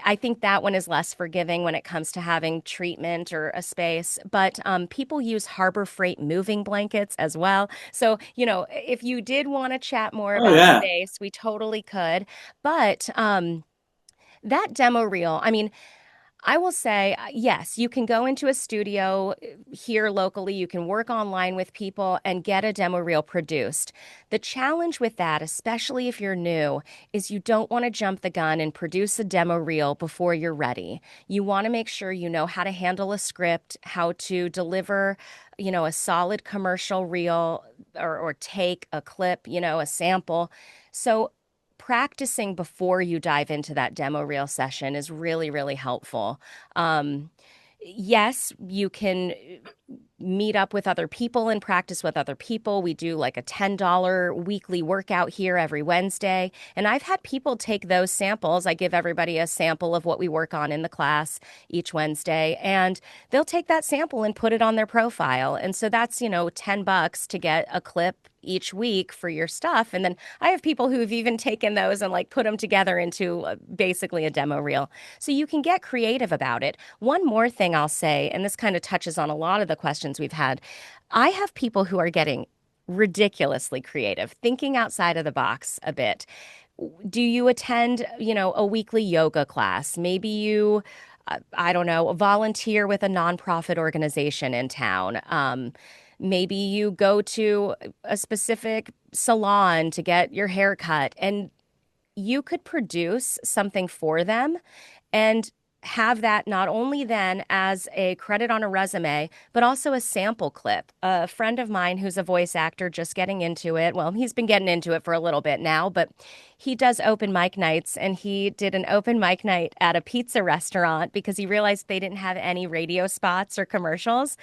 I think that one is less forgiving when it comes to having treatment or a space, but people use Harbor Freight moving blankets as well. So, if you did want to chat more Oh about yeah. space, we totally could. But that demo reel, I mean, I will say, yes, you can go into a studio here locally. You can work online with people and get a demo reel produced. The challenge with that, especially if you're new, is you don't want to jump the gun and produce a demo reel before you're ready. You want to make sure you know how to handle a script, how to deliver, a solid commercial reel or take a clip, a sample. So practicing before you dive into that demo reel session is really, really helpful. Um, yes, you can meet up with other people and practice with other people. We do like a $10 weekly workout here every Wednesday. And I've had people take those samples. I give everybody a sample of what we work on in the class each Wednesday, and they'll take that sample and put it on their profile. And so that's, $10 to get a clip each week for your stuff. And then I have people who've even taken those and like put them together into basically a demo reel. So you can get creative about it. One more thing I'll say, and this kind of touches on a lot of the questions we've had. I have people who are getting ridiculously creative, thinking outside of the box a bit. Do you attend, a weekly yoga class? Maybe you I don't know, volunteer with a nonprofit organization in town. Maybe you go to a specific salon to get your hair cut, and you could produce something for them and have that not only then as a credit on a resume, but also a sample clip. A friend of mine who's a voice actor just getting into it, well, he's been getting into it for a little bit now, but he does open mic nights and he did an open mic night at a pizza restaurant because he realized they didn't have any radio spots or commercials.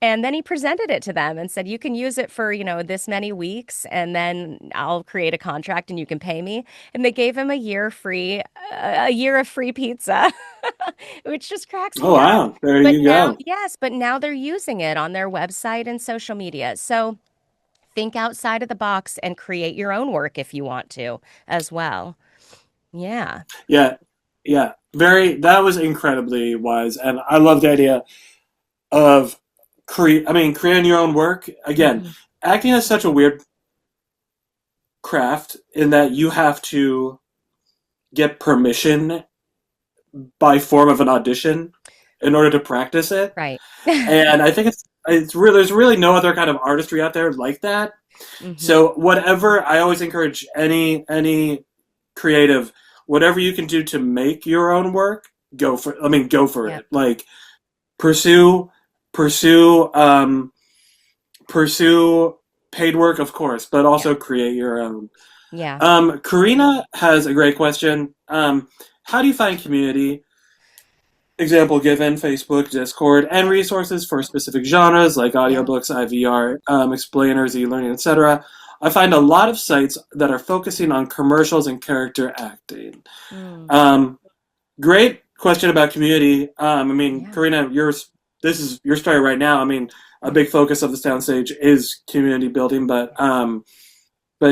And then he presented it to them and said, you can use it for, this many weeks, and then I'll create a contract and you can pay me. And they gave him a year of free pizza, which just cracks Oh me up. wow, there But you now, go. yes, but now they're using it on their website and social media. So think outside of the box and create your own work if you want to as well. Yeah. Yeah, yeah. Very. That was incredibly wise, and I love the idea of creating your own work. Again, Hmm. acting is such a weird craft in that you have to get permission by form of an audition in order to practice it. Right. And I think it's really there's really no other kind of artistry out there like that. Hmm. So whatever I always encourage any creative, whatever you can do to make your own work, go for Yep. it. Like pursue pursue pursue paid work, of course, but Yeah. also create your own. Yeah. Karina has a great question. How do you find community? Example given Facebook, Discord, and Yep. resources for specific genres like Yeah. audiobooks, IVR, explainers, e-learning, etc. I find a lot of sites that are focusing on commercials and character acting. Mm. Um, Great question about community. Yeah. Karina, this is your story right now. A big focus of the soundstage is community building, but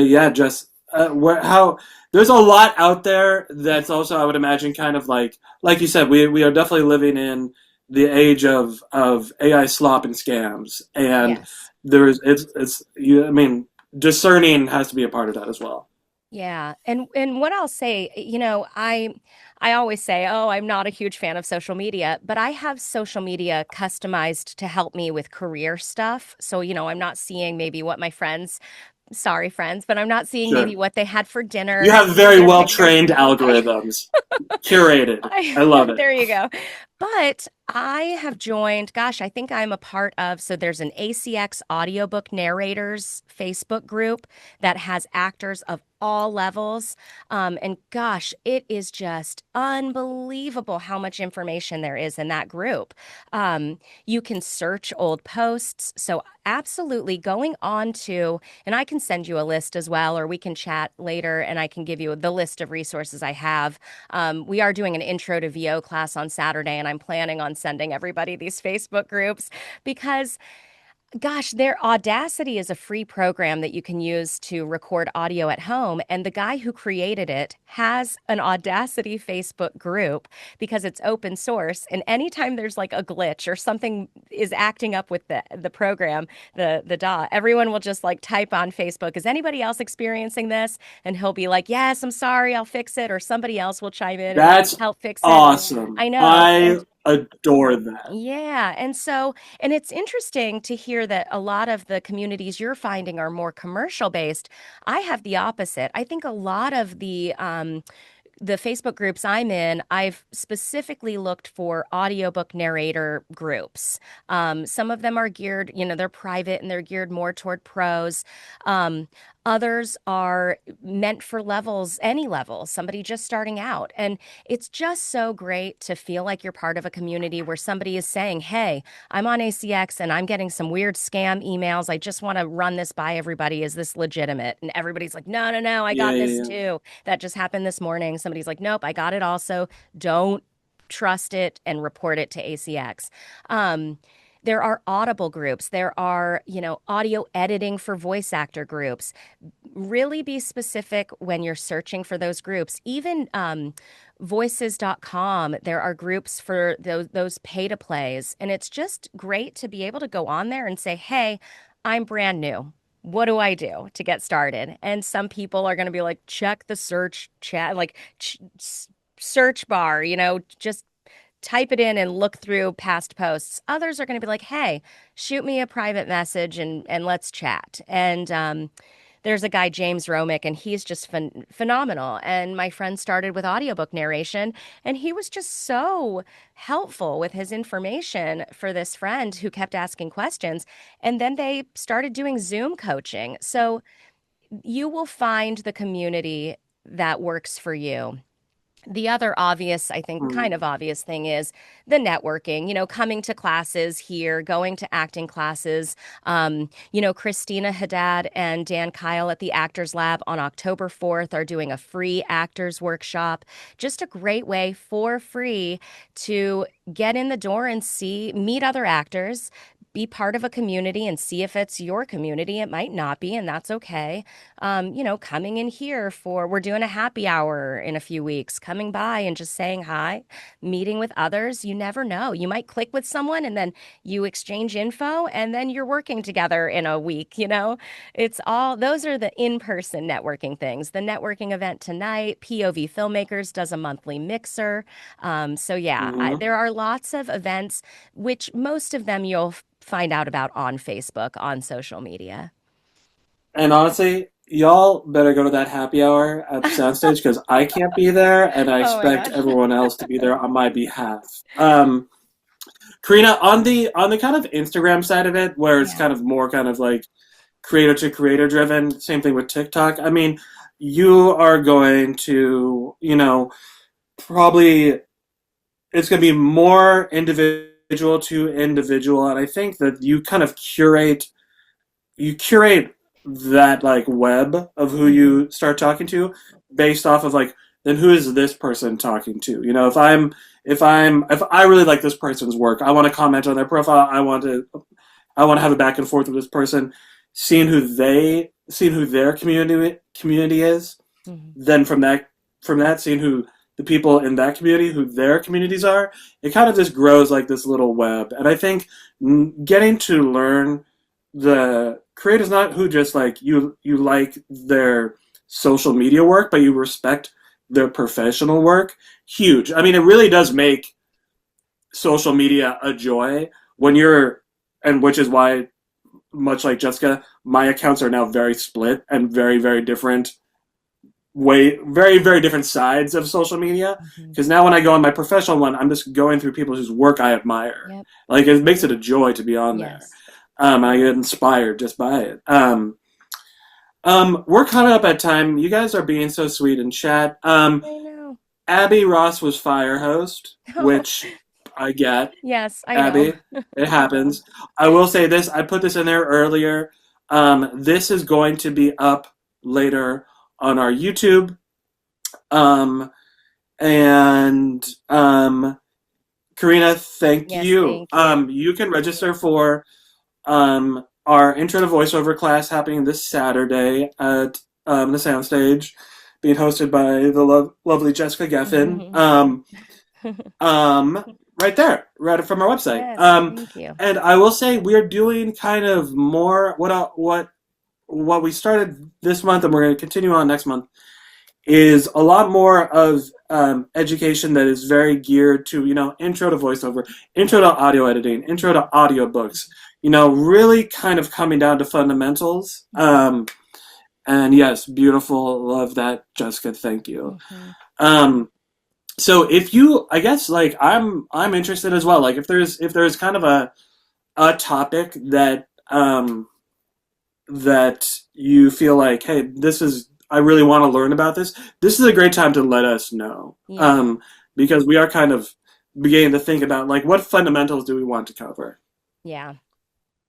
yeah, just how there's a lot out there Yep. that's also I would imagine kind of like you said we are definitely living in the age of AI slop and scams, and Yes. there's it's you I mean discerning has to be a part of that as well. Yeah. And what I'll say, I always say, "Oh, I'm not a huge fan of social media," but I have social media customized to help me with career stuff. So, I'm not seeing maybe what my friends, sorry friends, but I'm not seeing maybe Sure, what they had for you dinner have with very their well pictures. trained I algorithms, curated. I love it. There you go. But I have joined, gosh, I think I'm a part of, so there's an ACX audiobook narrators Facebook group that has actors of all levels. And gosh, it is just unbelievable how much information there is in that group. You can search old posts. So absolutely going on to, and I can send you a list as well, or we can chat later and I can give you the list of resources I have. We are doing an intro to VO class on Saturday, and I'm planning on sending everybody these Facebook groups because gosh, their Audacity is a free program that you can use to record audio at home. And the guy who created it has an Audacity Facebook group because it's open source. And anytime there's like a glitch or something is acting up with the program, the DAW, everyone will just like type on Facebook, is anybody else experiencing this? And he'll be like, yes, I'm sorry, I'll fix it. Or somebody else will chime in and That's help fix it. awesome. I know. I And adore that. yeah. And it's interesting to hear that a lot of the communities you're finding are more commercial based. I have the opposite. I think a lot of the Facebook groups I'm in, I've specifically looked for audiobook narrator groups. Some of them are geared, they're private and they're geared more toward pros. Um, Others are meant for levels, any level, somebody just starting out. And it's just so great to feel like you're part of a community where somebody is saying, hey, I'm on ACX and I'm getting some weird scam emails. I just want to run this by everybody. Is this legitimate? And everybody's like, no, no, no, I Yeah, got this yeah, yeah. too. That just happened this morning. Somebody's like, nope, I got it also. Don't trust it and report it to ACX. Um, there are audible groups. There are, audio editing for voice actor groups. Really be specific when you're searching for those groups. Even voices.com, there are groups for those pay to plays. And it's just great to be able to go on there and say, hey, I'm brand new. What do I do to get started? And some people are going to be like, check the search chat, like search bar, just type it in and look through past posts. Others are going to be like, hey, shoot me a private message and let's chat. And there's a guy, James Romick, and he's just phenomenal. And my friend started with audiobook narration, and he was just so helpful with his information for this friend who kept asking questions. And then they started doing Zoom coaching. So you will find the community that works for you. The other obvious, I think, Mm-hmm. kind of obvious thing is the networking, coming to classes here, going to acting classes. Christina Haddad and Dan Kyle at the Actors Lab on October 4th are doing a free actors workshop. Just a great way for free to get in the door and meet other actors, be part of a community and see if it's your community. It might not be, and that's okay. Coming in here we're doing a happy hour in a few weeks, coming by and just saying hi, meeting with others. You never know. You might click with someone and then you exchange info and then you're working together in a week. Those are the in-person networking things. The networking event tonight, POV Filmmakers does a monthly mixer. So yeah, Mm-hmm. there are lots of events, which most of them you'll find out about on Facebook, on social media. And honestly, y'all better go to that happy hour at the soundstage because I can't be there, and I Oh my expect gosh. everyone else to be there on my behalf. Karina, on the kind of Instagram side of it, where it's Yeah. kind of more kind of like creator to creator driven. Same thing with TikTok. I mean, you are going to, probably it's going to be more individual to individual, and I think that you curate that like web of who Hmm. you start talking to based off of like then who is this person talking to? If I really like this person's work, I want to comment on their profile. I want to have a back and forth with this person, seeing who their community is. Hmm. Then from that seeing who the people in that community, who their communities are, it kind of just grows like this little web. And I think getting to learn the creators, not who just like you like their social media work, but you respect their professional work. Huge. I mean, it really does make social media a joy when and which is why, much like Jessica, my accounts are now very split and very, very different very, very different sides of social media. Hmm. Because now when I go on my professional one, I'm just going through people whose work I admire. Yep. Like it makes it a joy to be on there. Yes. I get inspired just by it. We're coming up at time. You guys are being so sweet in chat. I know. Abby Ross was fire host, which I get. Yes, I know. Abby, it happens. I will say this. I put this in there earlier. This is going to be up later on our YouTube. Um, and Karina, thank Yes, you. thank you. You can register for our intro to voiceover class happening this Saturday at the Soundstage, being hosted by the lovely Jessica Geffen. Um, right there, right from our website. Yes, thank you. And I will say we're doing kind of more what we started this month, and we're going to continue on next month is a lot more of education that is very geared to intro to voiceover, intro to audio editing, intro to audiobooks, really kind of coming down to fundamentals. And yes, beautiful, love that, Jessica, thank you. Hmm. um so if you, I guess, like I'm interested as well, like if there's kind of a topic that you feel like, hey, I really want to learn about this. This is a great time to let us know, Yeah. because we are kind of beginning to think about like what fundamentals do we want to cover. Yeah.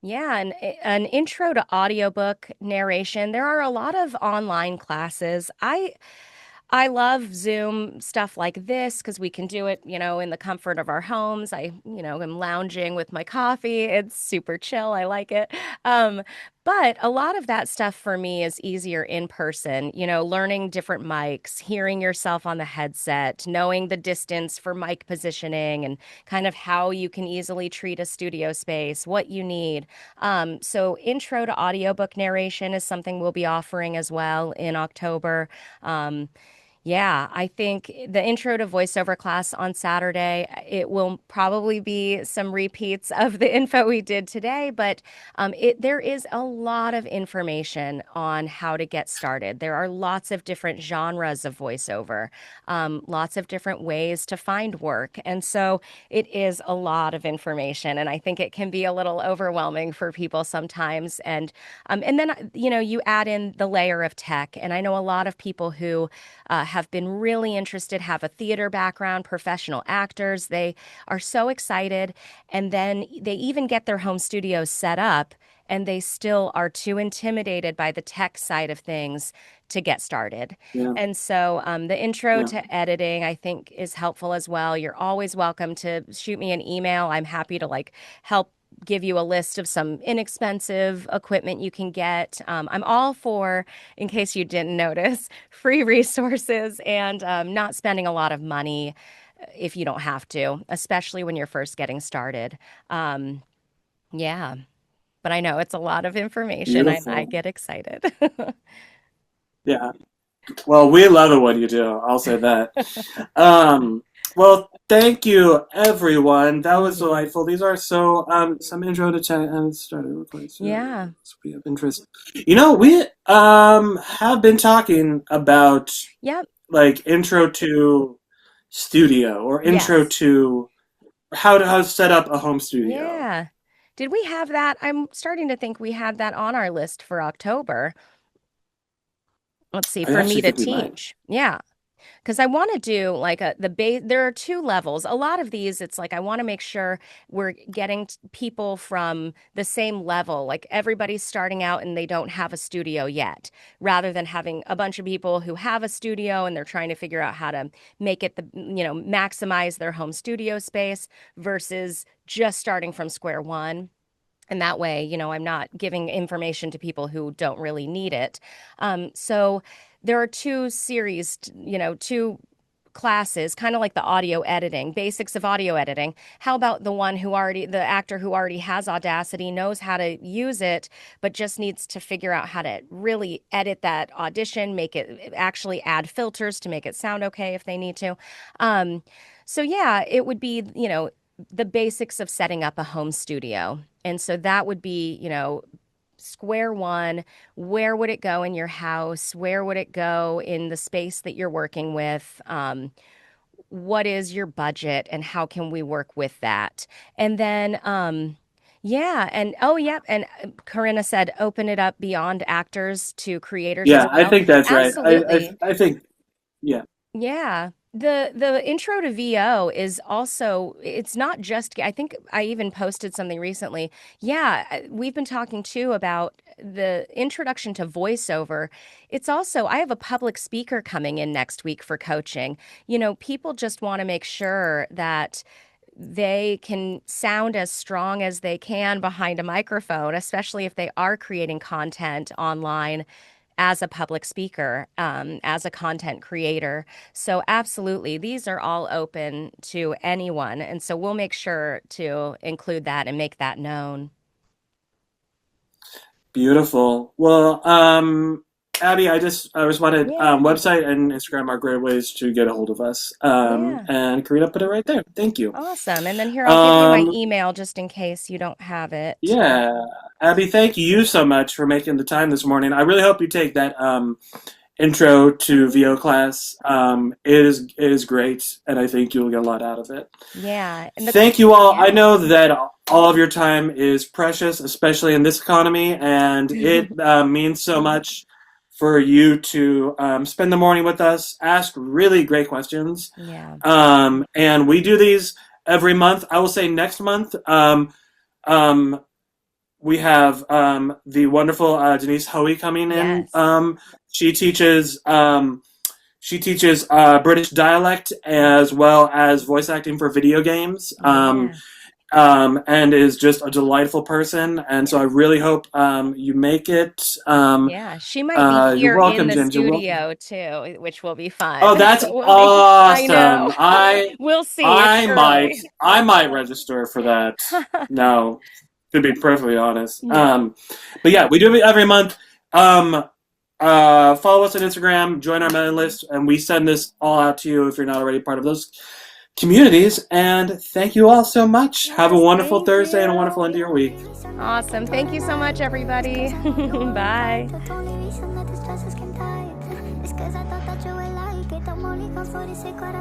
Yeah, an intro to audiobook narration. There are a lot of online classes. I love Zoom stuff like this because we can do it, in the comfort of our homes. I'm lounging with my coffee. It's super chill. I like it. Um, but a lot of that stuff for me is easier in person, learning different mics, hearing yourself on the headset, knowing the distance for mic positioning and kind of how you can easily treat a studio space, what you need. So intro to audiobook narration is something we'll be offering as well in October. Um, Yeah, I think the intro to voiceover class on Saturday, it will probably be some repeats of the info we did today, but there is a lot of information on how to get started. There are lots of different genres of voiceover, lots of different ways to find work. And so it is a lot of information. And I think it can be a little overwhelming for people sometimes. And then, you add in the layer of tech. And I know a lot of people who have been really interested, have a theater background, professional actors. They are so excited. And then they even get their home studios set up and they still are too intimidated by the tech side of things to get started. Yeah, And so the intro yeah. to editing, I think, is helpful as well. You're always welcome to shoot me an email. I'm happy to help give you a list of some inexpensive equipment you can get. I'm all for, in case you didn't notice, free resources and not spending a lot of money if you don't have to, especially when you're first getting started. Um, yeah, but I know it's a lot of information. I Beautiful. get excited. Yeah. Well, we love it when you do. I'll say that. Um, well, thank you, everyone. That was Mhm. delightful. These are so some intro to chat and started recording. So Yeah. we have interest. We have been talking about Yep. like intro to studio or intro Yes. to how to set up a home studio. Yeah. Did we have that? I'm starting to think we had that on our list for October. Let's see, I for me actually to think we might. teach. Yeah. Because I want to do like the base. There are two levels. A lot of these, it's like I want to make sure we're getting people from the same level. Like everybody's starting out and they don't have a studio yet, rather than having a bunch of people who have a studio and they're trying to figure out how to make it maximize their home studio space versus just starting from square one. And that way, I'm not giving information to people who don't really need it. So there are two series, two classes, kind of like the audio editing, basics of audio editing. How about the actor who already has Audacity, knows how to use it, but just needs to figure out how to really edit that audition, make it actually add filters to make it sound okay if they need to. Um, so yeah, it would be, the basics of setting up a home studio. And so that would be, square one. Where would it go in your house? Where would it go in the space that you're working with? What is your budget and how can we work with that? And then, yeah, and oh, yep. And Corinna said, open it up beyond actors to creators as Yeah, I well. think that's right. Absolutely. I think yeah. Yeah. The intro to VO is also, it's not just, I think I even posted something recently. Yeah, we've been talking too about the introduction to voiceover. It's also, I have a public speaker coming in next week for coaching. People just want to make sure that they can sound as strong as they can behind a microphone, especially if they are creating content online as a public speaker, as a content creator. So, absolutely, these are all open to anyone. And so, we'll make sure to include that and make that known. Beautiful. Well, Abby, I responded. Yeah, Website and Instagram are great ways to get a hold of us. yeah. And Karina put it right there. Thank you. Awesome. And then here, I'll give you my Um, email just in case you don't have it. yeah, Abby, thank you so much for making the time this morning. I really hope you take that intro to VO class. It is great, and I think you'll get a lot out of it. Yeah. Thank you all. I Yeah. know that all of your time is precious, especially in this economy, and it means so much for you to spend the morning with us, ask really great questions. Yeah. And we do these every month. I will say next month, um, we have the wonderful Denise Hoey coming in. Yes. She teaches she teaches British dialect as well as voice acting for video games, Yeah. and is just a delightful person. And so I really hope you make it. Yeah. She might be You're here in welcome, the Ginger. Welcome. studio too, which will be fun. Oh, that's We'll be, I know. awesome. We'll see. It's early. I might register for that. No, to be perfectly honest. Yeah. But yeah, we do it every month. Um, Follow us on Instagram, join our mailing list, and we send this all out to you if you're not already part of those communities. And thank you all so much. Have a Yes, wonderful thank Thursday and a wonderful you. end of your week. Awesome. Thank you so much, everybody. Bye.